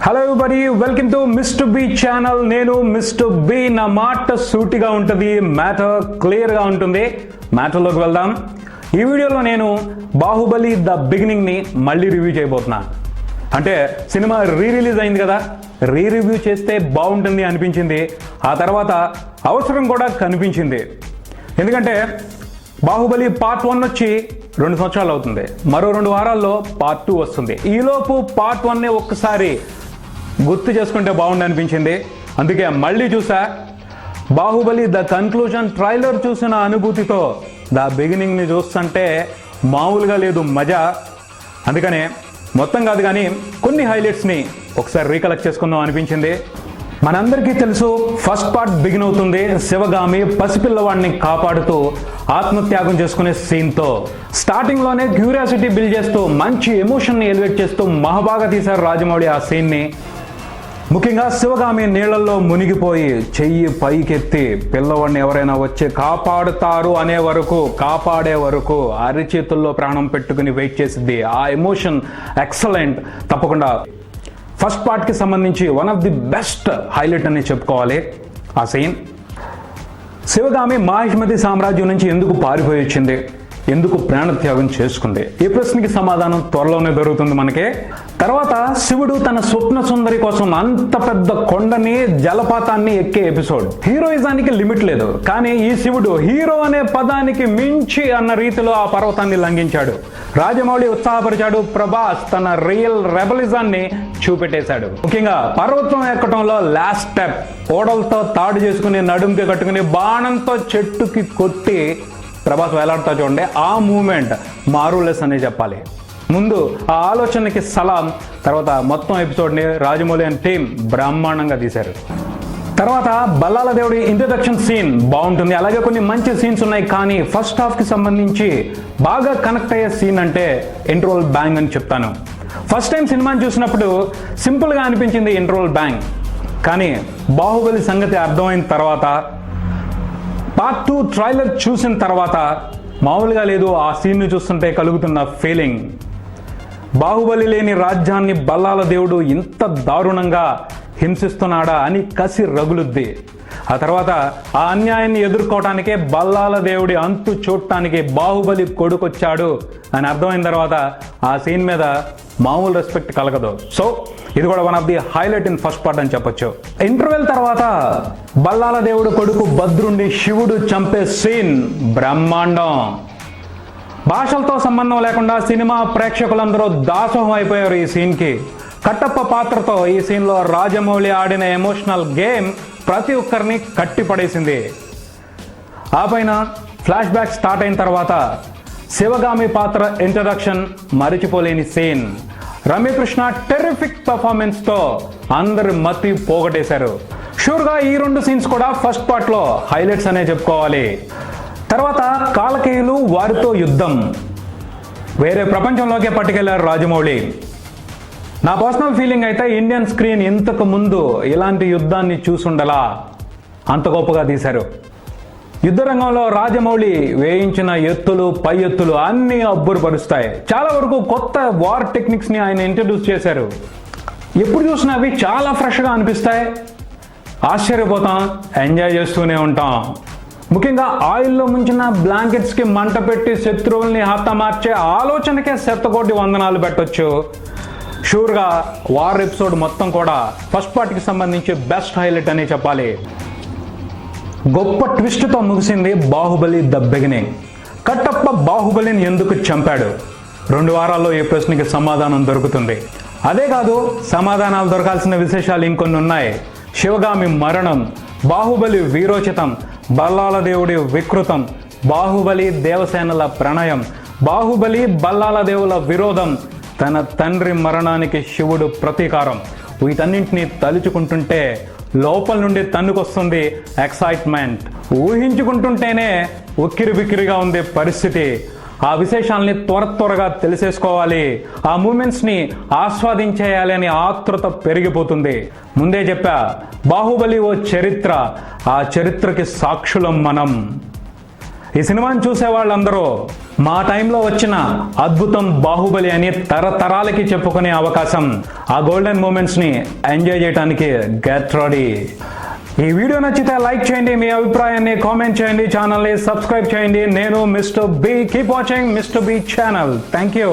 Hello everybody, welcome to Mister B channel. నేను Mister B. నా మాట సూటిగా ఉంటుంది, మ్యాటర్ క్లియర్గా ఉంటుంది. మ్యాటర్లోకి వెళ్దాం. ఈ వీడియోలో నేను బాహుబలి ద బిగినింగ్ని మళ్ళీ రివ్యూ చేయబోతున్నా. అంటే సినిమా రిలీజ్ అయింది కదా, రివ్యూ చేస్తే బాగుంటుంది అనిపించింది. ఆ తర్వాత అవసరం కూడా కనిపించింది. ఎందుకంటే బాహుబలి పార్ట్ 1 వచ్చి 2 సంవత్సరాలు అవుతుంది. మరో 2 వారాల్లో పార్ట్ 2 వస్తుంది. ఈలోపు పార్ట్ 1ని ఒక్కసారి గుర్తు చేసుకుంటే బాగుండి అనిపించింది. అందుకే మళ్ళీ చూసా. బాహుబలి ద కన్క్లూజన్ ట్రైలర్ చూసిన అనుభూతితో ద బిగినింగ్ని చూస్తుంటే మామూలుగా లేదు మజా. అందుకనే మొత్తం కాదు కానీ కొన్ని హైలైట్స్ని ఒకసారి రీకలెక్ట్ చేసుకుందాం అనిపించింది. మనందరికీ తెలుసు, ఫస్ట్ పార్ట్ బిగిన్ అవుతుంది శివగామి పసిపిల్లవాడిని కాపాడుతూ ఆత్మత్యాగం చేసుకునే సీన్తో. స్టార్టింగ్లోనే క్యూరియాసిటీ బిల్డ్ చేస్తూ మంచి ఎమోషన్ని ఎలివేట్ చేస్తూ మహాబాగా తీశారు రాజమౌళి ఆ సీన్ని. ముఖ్యంగా శివగామి నీళ్లలో మునిగిపోయి చెయ్యి పైకెత్తి పిల్లవాడిని ఎవరైనా వచ్చి కాపాడుతారు అనే వరకు, కాపాడే వరకు అరిచేతుల్లో ప్రాణం పెట్టుకుని వెయిట్ చేసింది. ఆ ఎమోషన్ ఎక్సలెంట్. తప్పకుండా ఫస్ట్ పార్ట్కి సంబంధించి one of the best highlight అని చెప్పుకోవాలి ఆ సీన్. శివగామి మాహిష్మతి సామ్రాజ్యం నుంచి ఎందుకు పారిపోయి వచ్చింది, ఎందుకు ప్రాణత్యాగం చేసుకుంది, ఈ ప్రశ్నకి సమాధానం త్వరలోనే దొరుకుతుంది మనకి. తర్వాత శివుడు తన స్వప్న సుందరి కోసం అంత పెద్ద కొండని, జలపాతాన్ని ఎక్కే ఎపిసోడ్. హీరోయిజానికి లిమిట్ లేదు, కానీ ఈ శివుడు హీరో అనే పదానికి మించి అన్న రీతిలో ఆ పర్వతాన్ని లంఘించాడు. రాజమౌళి ఉత్సాహపరిచాడు, ప్రభాస్ తన రియల్ రెబలిజాన్ని చూపెట్టేశాడు. ముఖ్యంగా పర్వతం ఎక్కడంలో లాస్ట్ స్టెప్, ఓడలతో తాడు చేసుకుని నడుంకి కట్టుకుని బాణంతో చెట్టుకి కొట్టి ప్రభాస్ వేలాడుతా చూడండి. ఆ మూమెంట్ మారులెస్ అనే చెప్పాలి. ముందు ఆ ఆలోచనకి సలాం. తర్వాత మొత్తం ఎపిసోడ్ని రాజమౌళి అండ్ టీం బ్రహ్మాండంగా తీశారు. తర్వాత బల్లాల దేవుడి ఇంట్రడక్షన్ సీన్ బాగుంటుంది. అలాగే కొన్ని మంచి సీన్స్ ఉన్నాయి. కానీ ఫస్ట్ హాఫ్కి సంబంధించి బాగా కనెక్ట్ అయ్యే సీన్ అంటే ఇంట్రోల్ బ్యాంగ్ అని చెప్తాను. ఫస్ట్ టైం సినిమాని చూసినప్పుడు సింపుల్గా అనిపించింది ఇంట్రోల్ బ్యాంగ్. కానీ బాహుబలి సంగతి అర్థమైన తర్వాత, పార్ట్ 2 ట్రైలర్ చూసిన తర్వాత మామూలుగా లేదు ఆ సీన్ను చూస్తుంటే కలుగుతున్న ఫీలింగ్. బాహుబలి లేని రాజ్యాన్ని బల్లాల దేవుడు ఇంత దారుణంగా హింసిస్తున్నాడా అని కసి రగులుద్ది. ఆ తర్వాత ఆ అన్యాయాన్ని ఎదుర్కోవటానికే బల్లాల దేవుడి అంతు చూడటానికి బాహుబలి కొడుకొచ్చాడు అని అర్థమైన తర్వాత ఆ సీన్ మీద మామూలు రెస్పెక్ట్ కలగదు. సో ఇది కూడా one of the highlight in first part అని చెప్పొచ్చు. ఇంటర్వెల్ తర్వాత బల్లాల దేవుడు కొడుకు భద్రుణ్ణి శివుడు చంపే సీన్ బ్రహ్మాండం. భాషలతో సంబంధం లేకుండా సినిమా ప్రేక్షకులందరూ దాసోహం అయిపోయారు ఈ సీన్కి. కట్టప్ప పాత్రతో ఈ సీన్లో రాజమౌళి ఆడిన ఎమోషనల్ గేమ్ ప్రతి ఒక్కరిని కట్టిపడేసింది. ఆ పైన ఫ్లాష్ బ్యాక్ స్టార్ట్ అయిన తర్వాత శివగామి పాత్ర ఇంట్రడక్షన్ మరిచిపోలేని సీన్. రమ్యకృష్ణ టెర్రిఫిక్ పర్ఫార్మెన్స్తో అందరు మతి పోగొట్టేశారు. షూర్గా ఈ 2 సీన్స్ కూడా ఫస్ట్ పార్ట్లో హైలైట్స్ అనే చెప్పుకోవాలి. తర్వాత కాలకేయులు, వారితో యుద్ధం. వేరే ప్రపంచంలోకే పట్టుకెళ్లారు రాజమౌళి. నా పర్సనల్ ఫీలింగ్ అయితే ఇండియన్ స్క్రీన్ ఇంతకు ముందు ఇలాంటి యుద్ధాన్ని చూసుండలా, అంత గొప్పగా తీశారు. యుద్ధ రంగంలో రాజమౌళి వేయించిన ఎత్తులు, పై ఎత్తులు అన్నీ అబ్బురుపరుస్తాయి. చాలా వరకు కొత్త వార్ టెక్నిక్స్ని ఆయన ఇంట్రడ్యూస్ చేశారు. ఎప్పుడు చూసినా అవి చాలా ఫ్రెష్గా అనిపిస్తాయి. ఆశ్చర్యపోతాం, ఎంజాయ్ చేస్తూనే ఉంటాం. ముఖ్యంగా ఆయిల్లో ముంచిన బ్లాంకెట్స్కి మంట పెట్టి శత్రువుల్ని హతమార్చే ఆలోచనకే శతకోటి వందనాలు పెట్టొచ్చు. షూర్గా వార్ ఎపిసోడ్ మొత్తం కూడా ఫస్ట్ పార్ట్కి సంబంధించి బెస్ట్ హైలైట్ అని చెప్పాలి. గొప్ప ట్విస్ట్తో ముగిసింది బాహుబలి ద బిగినింగ్. కట్టప్ప బాహుబలిని ఎందుకు చంపాడు? 2 వారాల్లో ఈ ప్రశ్నకి సమాధానం దొరుకుతుంది. అదే కాదు, సమాధానాలు దొరకాల్సిన విశేషాలు ఇంకొన్ని ఉన్నాయి. శివగామి మరణం, బాహుబలి వీరోచితం, బల్లాల దేవుడి వికృతం, బాహుబలి దేవసేనల ప్రణయం, బాహుబలి బల్లాల దేవుల విరోధం, తన తండ్రి మరణానికి శివుడు ప్రతీకారం. వీటన్నింటినీ తలుచుకుంటుంటే లోపల నుండి తన్నుకొస్తుంది ఎక్సైట్మెంట్. ఊహించుకుంటుంటేనే ఉక్కిరి బిక్కిరిగా ఉంది పరిస్థితి. ఆ విశేషాలని త్వరగా తెలిసేసుకోవాలి, ఆ మూమెంట్స్ని ఆస్వాదించేయాలి అని ఆతృత పెరిగిపోతుంది. ముందే చెప్పా, బాహుబలి ఓ చరిత్ర, ఆ చరిత్రకి సాక్షులం మనం. ఈ సినిమాని చూసే వాళ్ళందరూ మా టైంలో వచ్చిన అద్భుతం బాహుబలి అని తరతరాలకి చెప్పుకునే అవకాశం, ఆ గోల్డెన్ మూమెంట్స్ ని ఎంజాయ్ చేయడానికి గెట్ రెడీ. ఈ వీడియో నచ్చితే లైక్ చేయండి, మీ అభిప్రాయాన్ని కామెంట్ చేయండి, ఛానల్ని సబ్స్క్రైబ్ చేయండి. నేను Mister B. Keep watching Mister B channel. Thank you.